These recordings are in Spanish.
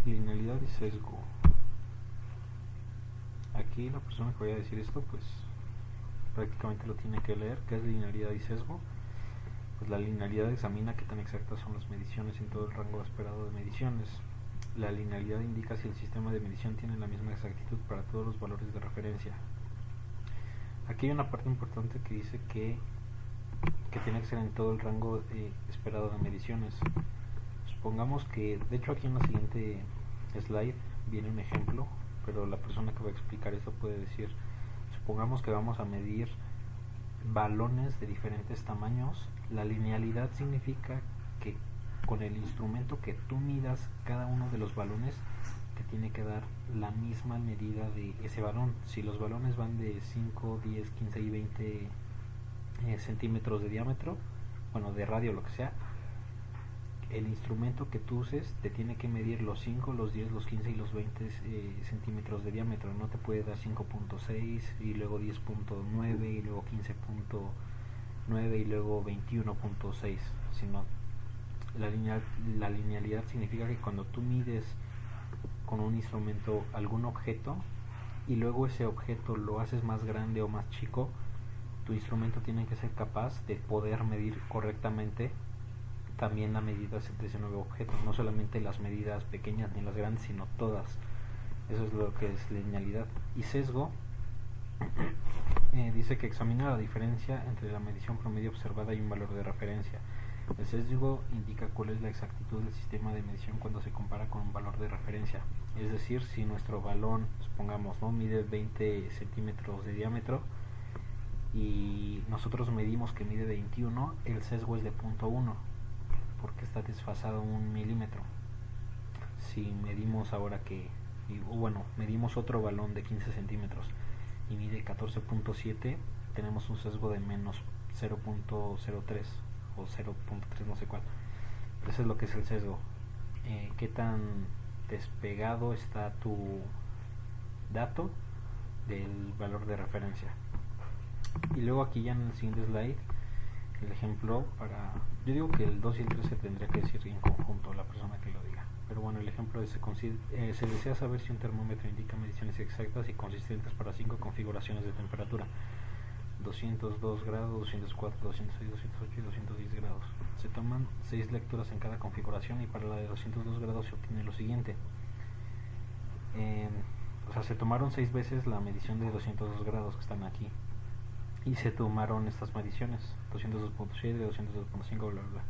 linealidad y sesgo. Aquí la persona que vaya a decir esto pues prácticamente lo tiene que leer. ¿Qué es linealidad y sesgo? Pues la linealidad examina qué tan exactas son las mediciones en todo el rango esperado de mediciones. La linealidad indica si el sistema de medición tiene la misma exactitud para todos los valores de referencia. Aquí hay una parte importante que dice que tiene que ser en todo el rango esperado de mediciones. Supongamos que, de hecho aquí en la siguiente slide viene un ejemplo, pero la persona que va a explicar esto puede decir, supongamos que vamos a medir balones de diferentes tamaños. La linealidad significa que con el instrumento que tú midas cada uno de los balones te tiene que dar la misma medida de ese balón. Si los balones van de 5, 10, 15 y 20 centímetros de diámetro, bueno, de radio, lo que sea, el instrumento que tú uses te tiene que medir los 5, los 10, los 15 y los 20 centímetros de diámetro. No te puede dar 5.6 y luego 10.9 y luego 15.9 y luego 21.6, sino la linealidad significa que cuando tú mides con un instrumento algún objeto y luego ese objeto lo haces más grande o más chico, tu instrumento tiene que ser capaz de poder medir correctamente también la medida de ese nuevo objeto, no solamente las medidas pequeñas ni las grandes, sino todas. Eso es lo que es linealidad. Y sesgo dice que examina la diferencia entre la medición promedio observada y un valor de referencia. El sesgo indica cuál es la exactitud del sistema de medición cuando se compara con un valor de referencia. Es decir, si nuestro balón, supongamos, ¿no?, mide 20 centímetros de diámetro y nosotros medimos que mide 21, el sesgo es de 0.1 porque está desfasado 1 milímetro. Si medimos ahora medimos otro balón de 15 centímetros y mide 14.7, tenemos un sesgo de menos 0.03 o 0.3, no sé cuál. Pero eso es lo que es el sesgo. Qué tan despegado está tu dato del valor de referencia. Y luego aquí ya en el siguiente slide el ejemplo yo digo que el 2 y el 3 se tendría que decir en conjunto, la persona que lo diga, pero bueno, el ejemplo es se desea saber si un termómetro indica mediciones exactas y consistentes para 5 configuraciones de temperatura: 202 grados, 204, 206, 208 y 210 grados. Se toman 6 lecturas en cada configuración y para la de 202 grados se obtiene lo siguiente. Se tomaron 6 veces la medición de 202 grados que están aquí y se tomaron estas mediciones 202.7, 202.5, bla bla.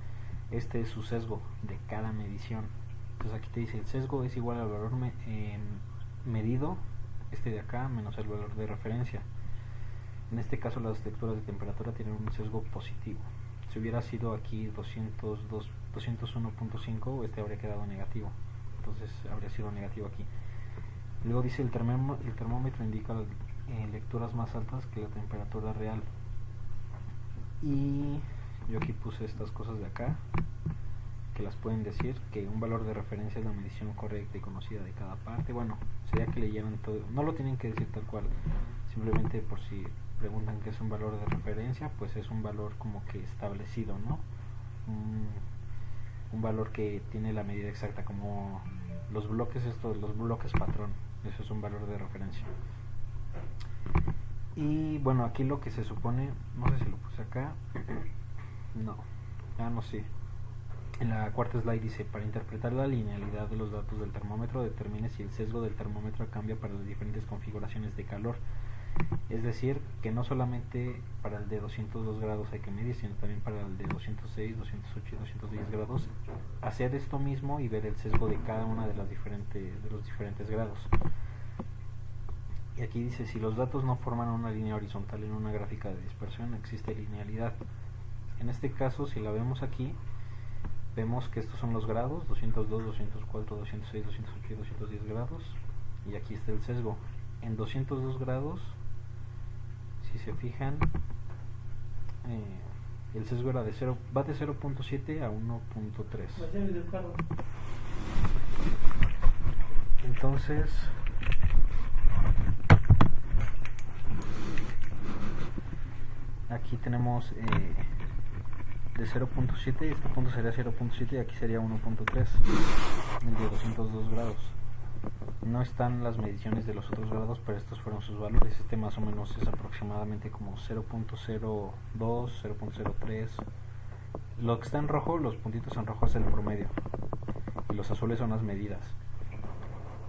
Este es su sesgo de cada medición. Entonces aquí te dice el sesgo es igual al valor medido, este de acá, menos el valor de referencia. En este caso las lecturas de temperatura tienen un sesgo positivo. Si hubiera sido aquí 201.5, este habría quedado negativo, entonces habría sido negativo aquí. Luego dice el termómetro indica lecturas más altas que la temperatura real. Y yo aquí puse estas cosas de acá que las pueden decir, que un valor de referencia es la medición correcta y conocida de cada parte. Bueno, sería que leyeran todo, no lo tienen que decir tal cual, simplemente por si preguntan qué es un valor de referencia, pues es un valor como que establecido, ¿no? Un valor que tiene la medida exacta, como los bloques patrón. Eso es un valor de referencia. Y bueno, aquí lo que se supone, no sé si lo puse acá, no sé. En la cuarta slide dice: para interpretar la linealidad de los datos del termómetro, determine si el sesgo del termómetro cambia para las diferentes configuraciones de calor. Es decir, que no solamente para el de 202 grados hay que medir, sino también para el de 206, 208 y 210 grados. Hacer esto mismo y ver el sesgo de cada una de los diferentes grados. Y aquí dice: si los datos no forman una línea horizontal en una gráfica de dispersión, existe linealidad. En este caso, si la vemos aquí, vemos que estos son los grados: 202, 204, 206, 208 y 210 grados. Y aquí está el sesgo. En 202 grados, si se fijan, el sesgo era va de 0.7 a 1.3. Entonces, aquí tenemos de de 0.7, este punto sería 0.7 y aquí sería 1.3, el de 202 grados. No están las mediciones de los otros grados, pero estos fueron sus valores. Este más o menos es aproximadamente como 0.02, 0.03. Lo que está en rojo, los puntitos en rojo es el promedio y los azules son las medidas.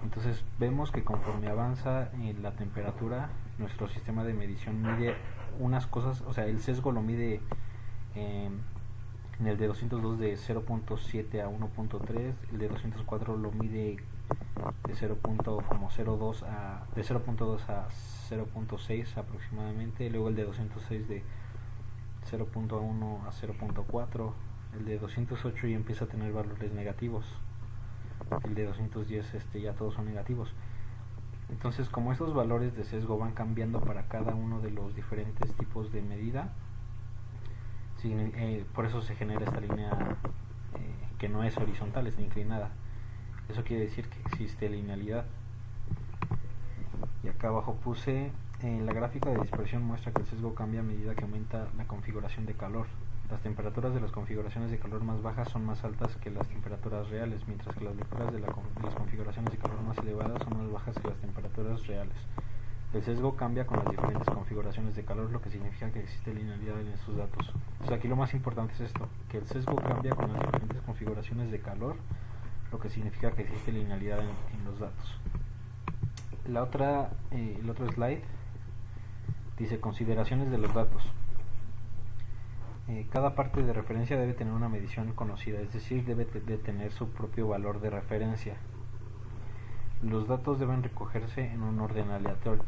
Entonces vemos que conforme avanza la temperatura, nuestro sistema de medición mide unas cosas, o sea, el sesgo lo mide en el de 202 de 0.7 a 1.3, el de 204 lo mide de 0.02 a 0.6 aproximadamente, luego el de 206 de 0.1 a 0.4, el de 208 ya empieza a tener valores negativos, el de 210 ya todos son negativos. Entonces, como estos valores de sesgo van cambiando para cada uno de los diferentes tipos de medida, por eso se genera esta línea que no es horizontal, es inclinada. Eso quiere decir que existe linealidad. Y acá abajo puse la gráfica de dispersión muestra que el sesgo cambia a medida que aumenta la configuración de calor. Las temperaturas de las configuraciones de calor más bajas son más altas que las temperaturas reales, mientras que las lecturas de las configuraciones de calor más elevadas son más bajas que las temperaturas reales. El sesgo cambia con las diferentes configuraciones de calor, lo que significa que existe linealidad en estos datos. Entonces aquí lo más importante es esto, que el sesgo cambia con las diferentes configuraciones de calor, lo que significa que existe linealidad en los datos. El otro slide dice consideraciones de los datos. Cada parte de referencia debe tener una medición conocida, es decir, debe de tener su propio valor de referencia. Los datos deben recogerse en un orden aleatorio.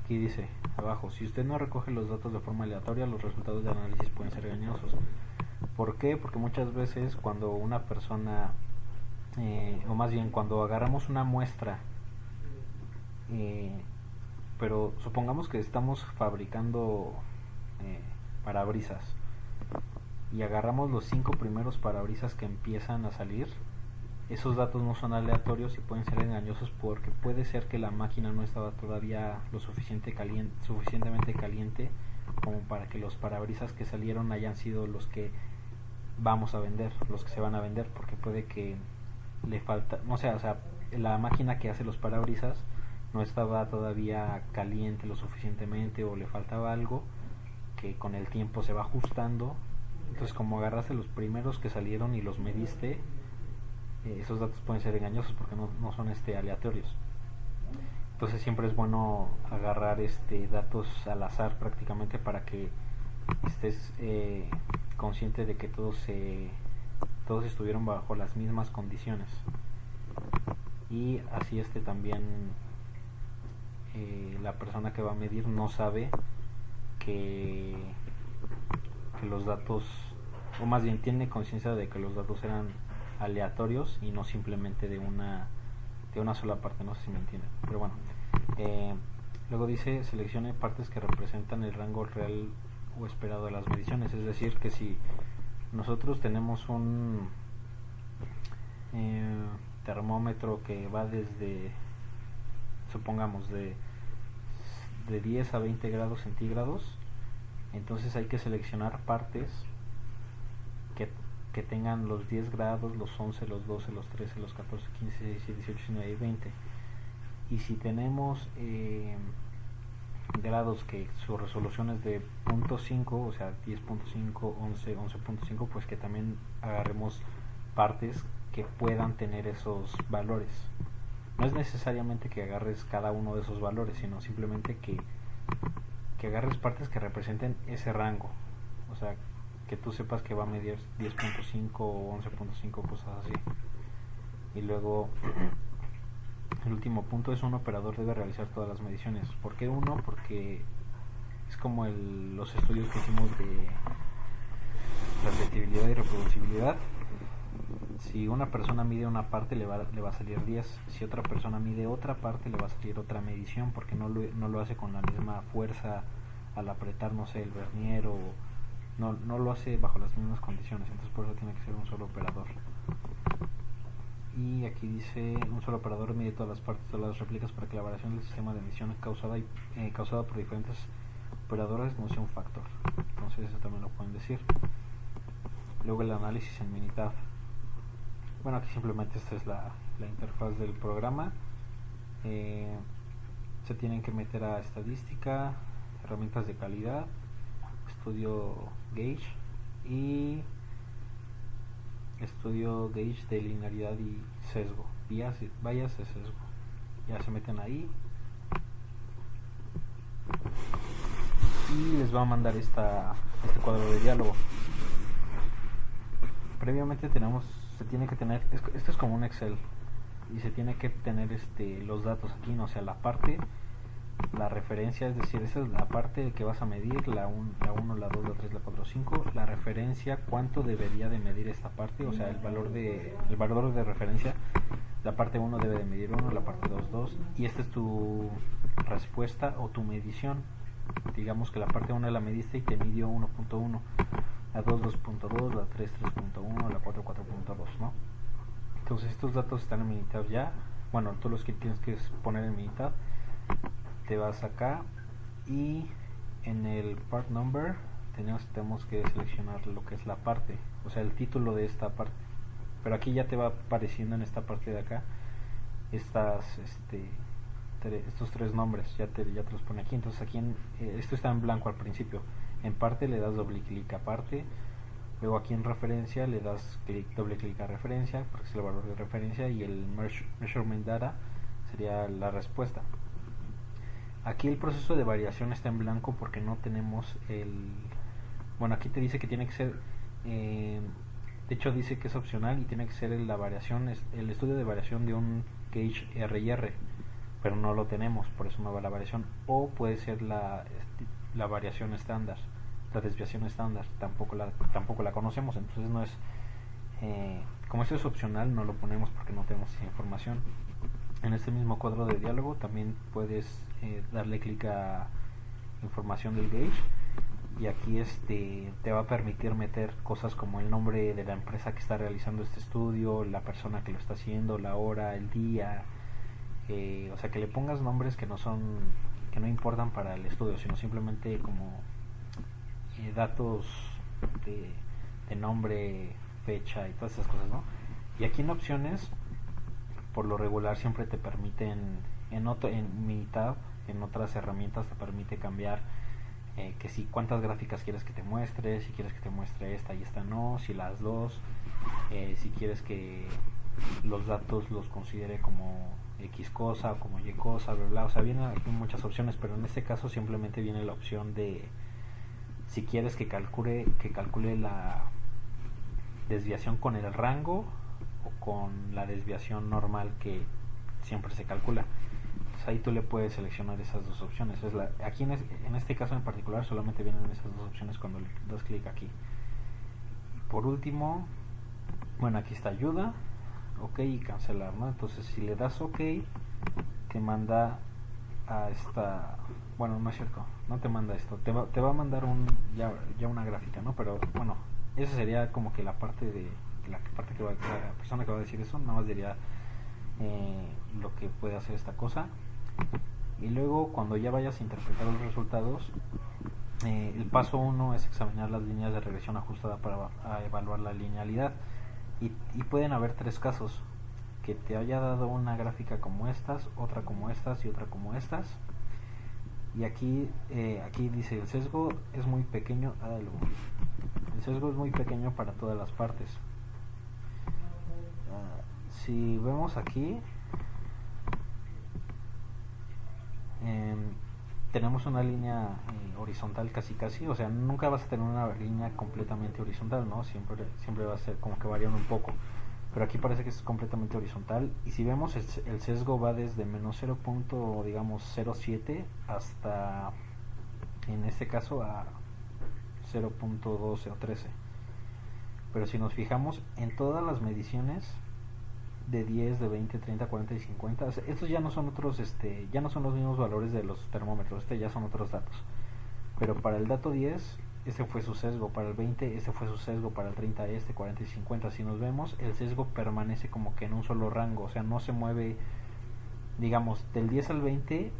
Aquí dice abajo, si usted no recoge los datos de forma aleatoria, los resultados de análisis pueden ser engañosos. ¿Por qué? Porque muchas veces cuando una persona, o más bien cuando agarramos una muestra, pero supongamos que estamos fabricando parabrisas y agarramos los 5 primeros parabrisas que empiezan a salir, esos datos no son aleatorios y pueden ser engañosos porque puede ser que la máquina no estaba todavía lo suficientemente caliente como para que los parabrisas que salieron hayan sido los que vamos a vender, los que se van a vender, porque puede que le falta, no sé, o sea, la máquina que hace los parabrisas no estaba todavía caliente lo suficientemente o le faltaba algo que con el tiempo se va ajustando. Entonces, como agarraste los primeros que salieron y los mediste, esos datos pueden ser engañosos porque no son aleatorios. Entonces siempre es bueno agarrar datos al azar prácticamente para que estés consciente de que todos estuvieron bajo las mismas condiciones, y así también la persona que va a medir no sabe que los datos, o más bien tiene conciencia de que los datos eran aleatorios y no simplemente de una sola parte. No sé si me entienden, pero bueno. Luego dice seleccione partes que representan el rango real o esperado de las mediciones, es decir, que si nosotros tenemos un termómetro que va desde, supongamos, de 10 a 20 grados centígrados, entonces hay que seleccionar partes que tengan los 10 grados, los 11, los 12, los 13, los 14, 15, 16, 18, 19 y 20. Y si tenemos grados que su resolución es de 0.5, o sea 10.5, 11, 11.5, pues que también agarremos partes que puedan tener esos valores. No es necesariamente que agarres cada uno de esos valores, sino simplemente que agarres partes que representen ese rango. O sea, que tú sepas que va a medir 10.5 o 11.5, cosas así. Y luego el último punto es: un operador debe realizar todas las mediciones. ¿Por qué uno? Porque es como los estudios que hicimos de repetibilidad y reproducibilidad. Si una persona mide una parte, le va a salir 10. Si otra persona mide otra parte, le va a salir otra medición, porque no lo hace con la misma fuerza al apretar, no sé, el vernier, o no lo hace bajo las mismas condiciones. Entonces por eso tiene que ser un solo operador. Y aquí dice: un solo operador mide todas las partes, todas las réplicas, para que la variación del sistema de medición causada por diferentes operadores no sea un factor. Entonces eso también lo pueden decir. Luego el análisis en Minitab. Bueno, aquí simplemente esta es la interfaz del programa. Se tienen que meter a estadística, herramientas de calidad, estudio gauge y estudio gauge de linealidad y sesgo, vallas de sesgo. Ya se meten ahí y les va a mandar este cuadro de diálogo. Previamente se tiene que tener, esto es como un Excel, y se tiene que tener los datos aquí, ¿no? O sea, la parte, la referencia, es decir, esa es la parte que vas a medir, la 1, la 2, la 3, la 4, 5, la referencia, cuánto debería de medir esta parte, o sea, el valor de referencia, la parte 1 debe de medir 1, la parte 2, 2, y esta es tu respuesta o tu medición. Digamos que la parte 1 la mediste y te midió 1.1, la 2, 2.2, la 3, 3.1, la 4, 4.2, ¿no? Entonces estos datos están en Minitab ya. Bueno, tú los que tienes que poner en Minitab, te vas acá y en el part number tenemos que seleccionar lo que es la parte, o sea, el título de esta parte. Pero aquí ya te va apareciendo en esta parte de acá estos 3 nombres, ya te los pone aquí. Entonces aquí esto está en blanco al principio. En parte le das doble clic a parte. Luego aquí en referencia le das doble clic a referencia, porque es el valor de referencia, y el measurement data sería la respuesta. Aquí el proceso de variación está en blanco porque no tenemos bueno, aquí te dice que tiene que ser, de hecho dice que es opcional y tiene que ser el estudio de variación de un gauge R&R, pero no lo tenemos, por eso no va la variación. O puede ser la variación estándar, la desviación estándar, tampoco la conocemos. Entonces no es, como esto es opcional, no lo ponemos porque no tenemos esa información. En este mismo cuadro de diálogo también puedes darle clic a información del gauge, y aquí te va a permitir meter cosas como el nombre de la empresa que está realizando este estudio, la persona que lo está haciendo, la hora, el día, o sea, que le pongas nombres que no importan para el estudio, sino simplemente como datos de nombre, fecha y todas esas cosas, ¿no? Y aquí en opciones, por lo regular siempre te permiten, en Minitab, en otras herramientas te permite cambiar que si cuántas gráficas quieres que te muestre, si quieres que te muestre esta y esta no, si las dos, si quieres que los datos los considere como X cosa o como Y cosa, bla bla. O sea, vienen aquí muchas opciones, pero en este caso simplemente viene la opción de si quieres que calcule la desviación con el rango o con la desviación normal que siempre se calcula. Entonces ahí tú le puedes seleccionar esas dos opciones. Aquí en este caso en particular solamente vienen esas dos opciones cuando le das clic aquí. Por último, bueno, aquí está ayuda, ok, y cancelar, ¿no? Entonces si le das ok, te manda a esta, bueno, no es cierto, no te manda esto, te va a mandar ya una gráfica, ¿no? Pero bueno, esa sería como que la parte la persona que va a decir eso, nada más diría lo que puede hacer esta cosa. Y luego cuando ya vayas a interpretar los resultados, el paso 1 es examinar las líneas de regresión ajustada para evaluar la linealidad, y pueden haber 3 casos: que te haya dado una gráfica como estas, otra como estas y otra como estas. Y aquí dice el sesgo es muy pequeño. El sesgo es muy pequeño para todas las partes. Si vemos aquí, tenemos una línea horizontal casi, o sea, nunca vas a tener una línea completamente horizontal, ¿no? Siempre va a ser como que variando un poco, pero aquí parece que es completamente horizontal. Y si vemos, el sesgo va desde menos 0.07 hasta, en este caso, a 0.12 o 13. Pero si nos fijamos en todas las mediciones de 10, de 20, 30, 40 y 50, o sea, estos ya no son ya no son los mismos valores de los termómetros, ya son otros datos. Pero para el dato 10, este fue su sesgo; para el 20, este fue su sesgo; para el 30, 40 y 50. Si nos vemos, el sesgo permanece como que en un solo rango, o sea, no se mueve, digamos, del 10 al 20.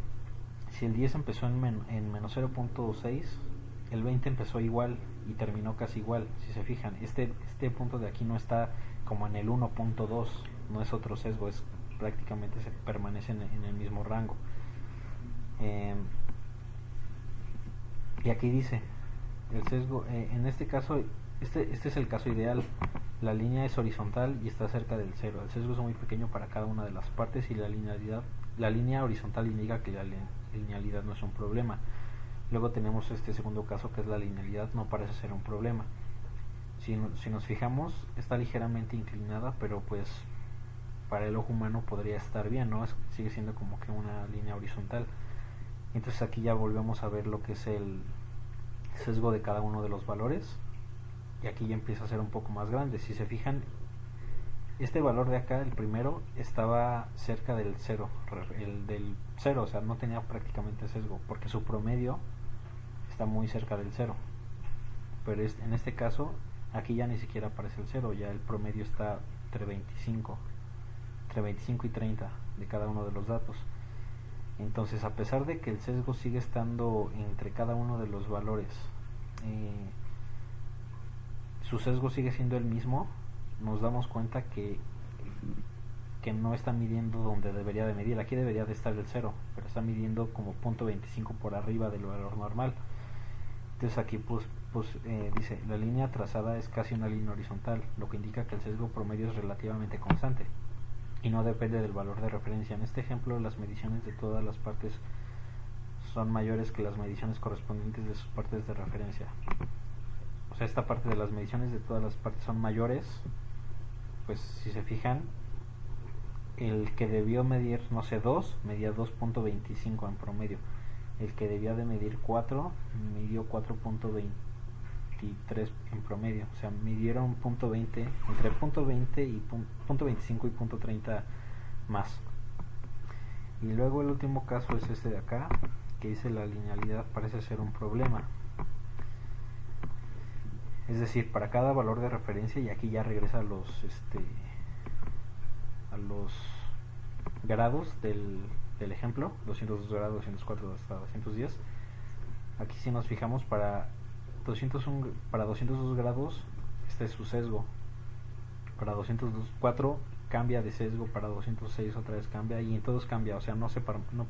si el 10 empezó en menos 0.6, el 20 empezó igual y terminó casi igual. Si se fijan, este punto de aquí no está como en el 1.2, no es otro sesgo, es prácticamente se permanece en el mismo rango. Y aquí dice el sesgo, en este caso, este es el caso ideal. La línea es horizontal y está cerca del cero. El sesgo es muy pequeño para cada una de las partes y la línea horizontal indica que la linealidad no es un problema. Luego tenemos este segundo caso, que es la linealidad no parece ser un problema. Si nos fijamos, está ligeramente inclinada, pero pues para el ojo humano podría estar bien, ¿no? Sigue siendo como que una línea horizontal. Entonces aquí ya volvemos a ver lo que es el sesgo de cada uno de los valores, y aquí ya empieza a ser un poco más grande. Si se fijan, este valor de acá, el primero, estaba cerca del cero, o sea, no tenía prácticamente sesgo, porque su promedio está muy cerca del cero. Pero en este caso, aquí ya ni siquiera aparece el cero, ya el promedio está entre 25 y 30 de cada uno de los datos. Entonces, a pesar de que el sesgo sigue estando entre cada uno de los valores, su sesgo sigue siendo el mismo, nos damos cuenta que no está midiendo donde debería de medir. Aquí debería de estar el 0, pero está midiendo como 0.25 por arriba del valor normal. Entonces aquí dice, la línea trazada es casi una línea horizontal, lo que indica que el sesgo promedio es relativamente constante y no depende del valor de referencia. En este ejemplo, las mediciones de todas las partes son mayores que las mediciones correspondientes de sus partes de referencia. O sea, esta parte de las mediciones de todas las partes son mayores. Pues si se fijan, el que debió medir, no sé, 2, medía 2.25 en promedio. El que debía de medir 4, midió 4.23 en promedio. O sea, midieron entre .20 y .25 y .30 más. Y luego el último caso es este de acá, que dice la linealidad parece ser un problema. Es decir, para cada valor de referencia, y aquí ya regresa a los grados del ejemplo, 202 grados, 204 hasta 210. Aquí si nos fijamos, para 202 grados este es su sesgo, para 204 cambia de sesgo, para 206 otra vez cambia, y en todos cambia, o sea, no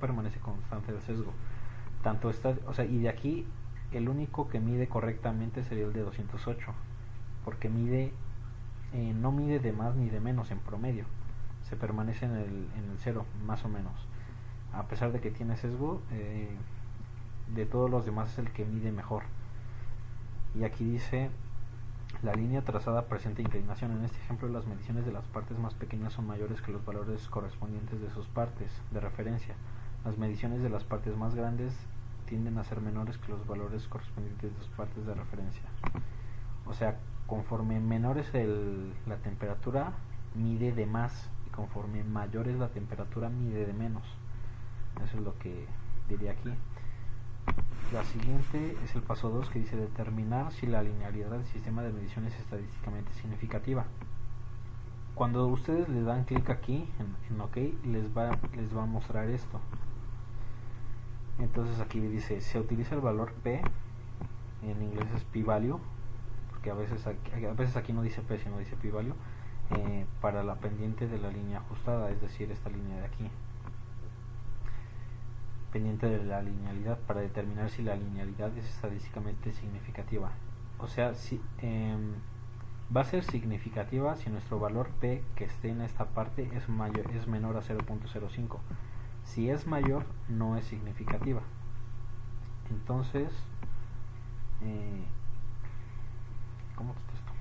permanece constante el sesgo. Y de aquí el único que mide correctamente sería el de 208, porque no mide de más ni de menos en promedio, se permanece en el 0 más o menos, a pesar de que tiene sesgo. De todos los demás es el que mide mejor. Y aquí dice, la línea trazada presenta inclinación. En este ejemplo, las mediciones de las partes más pequeñas son mayores que los valores correspondientes de sus partes de referencia. Las mediciones de las partes más grandes tienden a ser menores que los valores correspondientes de sus partes de referencia. O sea, conforme menor es la temperatura, mide de más, y conforme mayor es la temperatura, mide de menos. Eso es lo que diría aquí. La siguiente es el paso 2, que dice determinar si la linealidad del sistema de medición es estadísticamente significativa. Cuando ustedes le dan clic aquí en OK, les va a mostrar esto. Entonces aquí dice, se utiliza el valor P, en inglés es p-value, porque a veces aquí no dice P, sino dice p-value, para la pendiente de la línea ajustada, es decir, esta línea de aquí, pendiente de la linealidad, para determinar si la linealidad es estadísticamente significativa. O sea, va a ser significativa si nuestro valor P que esté en esta parte es menor a 0.05. Si es mayor, no es significativa. Entonces, ¿cómo quito esto?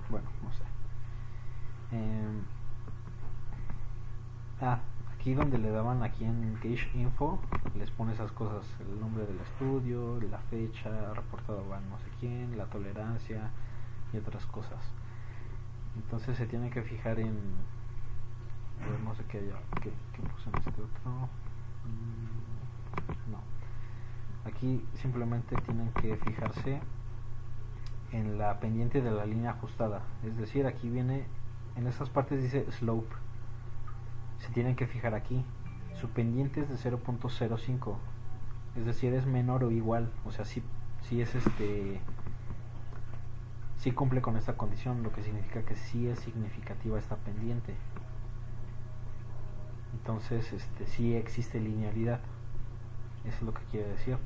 Bueno, no sé. Aquí donde le daban, aquí en Gauge Info, les pone esas cosas: el nombre del estudio, la fecha, reportado a no sé quién, la tolerancia y otras cosas. Entonces se tiene que fijar en, no sé qué puse en este otro. No, aquí simplemente tienen que fijarse en la pendiente de la línea ajustada, es decir, aquí viene, en estas partes dice slope, se tienen que fijar aquí. su pendiente es de 0.05, es decir, es menor o igual, o sea, sí es sí cumple con esta condición, lo que significa que sí es significativa esta pendiente. Entonces, sí existe linealidad, eso es lo que quiere decir.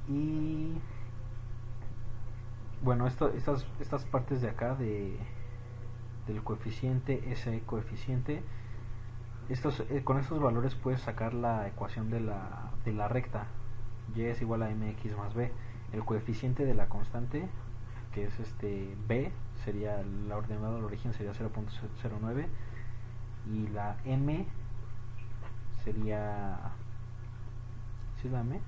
Y bueno, estas partes de acá del coeficiente, ese coeficiente, con estos valores puedes sacar la ecuación de la recta. Y es igual a mx más b. El coeficiente de la constante, que es b, sería la ordenada del origen, sería 0.09, y la m sería, ¿sí es la m?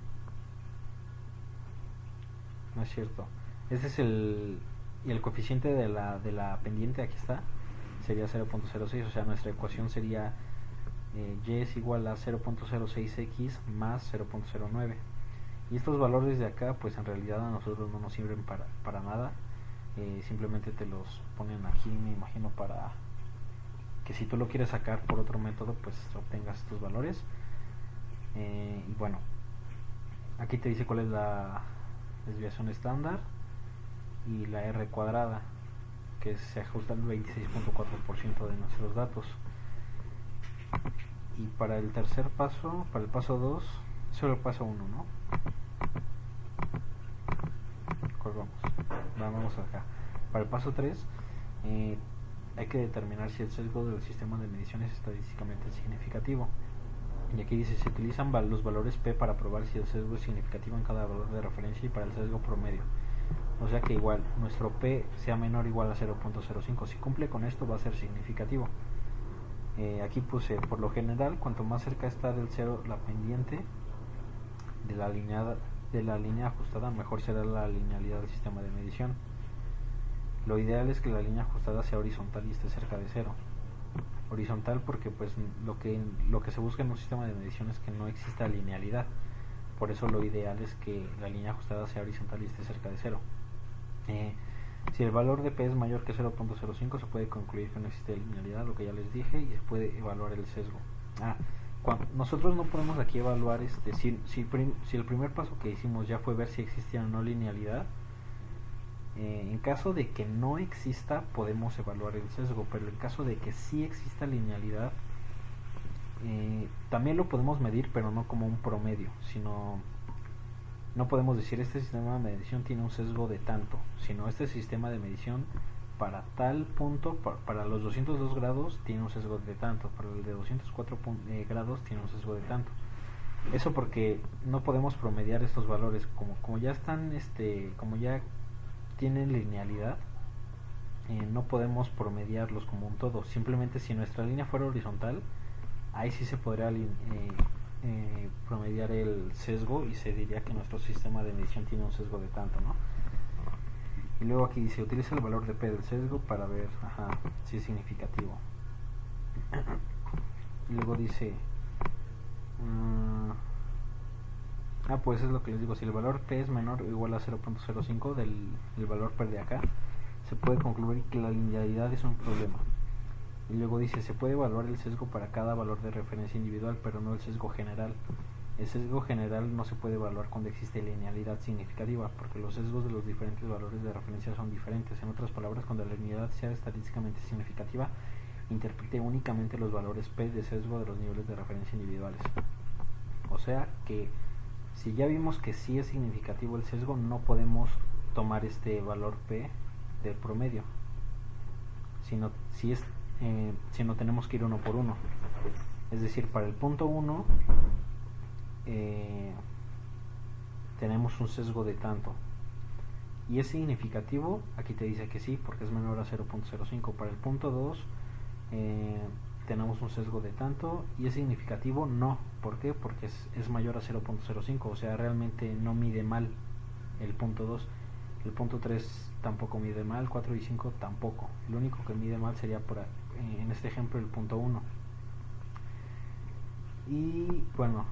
No es cierto. Este es y el coeficiente de la pendiente, aquí está, sería 0.06, o sea, nuestra ecuación sería y es igual a 0.06x más 0.09. Y estos valores de acá, pues en realidad a nosotros no nos sirven para nada. Simplemente te los ponen aquí, me imagino, para que si tú lo quieres sacar por otro método, pues obtengas estos valores. Y bueno, aquí te dice cuál es la desviación estándar y la R cuadrada, que se ajusta al 26.4% de nuestros datos. Y para el tercer paso, para el paso 2, solo el paso 1, ¿no? Vamos acá. Para el paso 3, hay que determinar si el sesgo del sistema de medición es estadísticamente significativo. Y aquí dice, se utilizan los valores P para probar si el sesgo es significativo en cada valor de referencia y para el sesgo promedio. O sea que igual, nuestro P sea menor o igual a 0.05. Si cumple con esto va a ser significativo. Aquí puse, por lo general, cuanto más cerca está del cero la pendiente de la línea ajustada, mejor será la linealidad del sistema de medición. Lo ideal es que la línea ajustada sea horizontal y esté cerca de cero. Horizontal porque pues lo que se busca en un sistema de medición es que no exista linealidad. Por eso lo ideal es que la línea ajustada sea horizontal y esté cerca de cero. Si el valor de P es mayor que 0.05, se puede concluir que no existe linealidad, lo que ya les dije, y se puede evaluar el sesgo. Nosotros no podemos aquí evaluar si el primer paso que hicimos ya fue ver si existía o no linealidad. En caso de que no exista, podemos evaluar el sesgo, pero en caso de que sí exista linealidad, también lo podemos medir, pero no como un promedio, sino no podemos decir este sistema de medición tiene un sesgo de tanto, sino este sistema de medición para tal punto, para los 202 grados tiene un sesgo de tanto, para el de 204 grados tiene un sesgo de tanto. Eso porque no podemos promediar estos valores, como ya están, como ya tienen linealidad, no podemos promediarlos como un todo. Simplemente si nuestra línea fuera horizontal, ahí sí se podría promediar el sesgo y se diría que nuestro sistema de medición tiene un sesgo de tanto, ¿no? Y luego aquí dice, utiliza el valor de P del sesgo para ver si es significativo. Y luego dice, pues es lo que les digo, si el valor P es menor o igual a 0.05 del valor P de acá, se puede concluir que la linealidad es un problema. Y luego dice, se puede evaluar el sesgo para cada valor de referencia individual, pero no el sesgo general. El sesgo general no se puede evaluar cuando existe linealidad significativa, porque los sesgos de los diferentes valores de referencia son diferentes. En otras palabras, cuando la linealidad sea estadísticamente significativa, interprete únicamente los valores P de sesgo de los niveles de referencia individuales. O sea que si ya vimos que sí es significativo el sesgo, no podemos tomar este valor P del promedio, sino tenemos que ir uno por uno. Es decir, para el punto 1 tenemos un sesgo de tanto y es significativo, aquí te dice que sí porque es menor a 0.05. Para el punto 2 tenemos un sesgo de tanto y es significativo, no. ¿Por qué? Porque es mayor a 0.05, o sea, realmente no mide mal el punto 2. El punto 3 tampoco mide mal, 4 y 5 tampoco. Lo único que mide mal sería en este ejemplo el punto 1. Y bueno,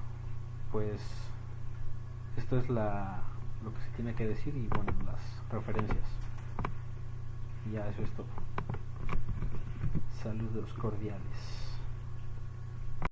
pues esto es lo que se tiene que decir y bueno, las referencias. Y ya eso es todo. Saludos cordiales.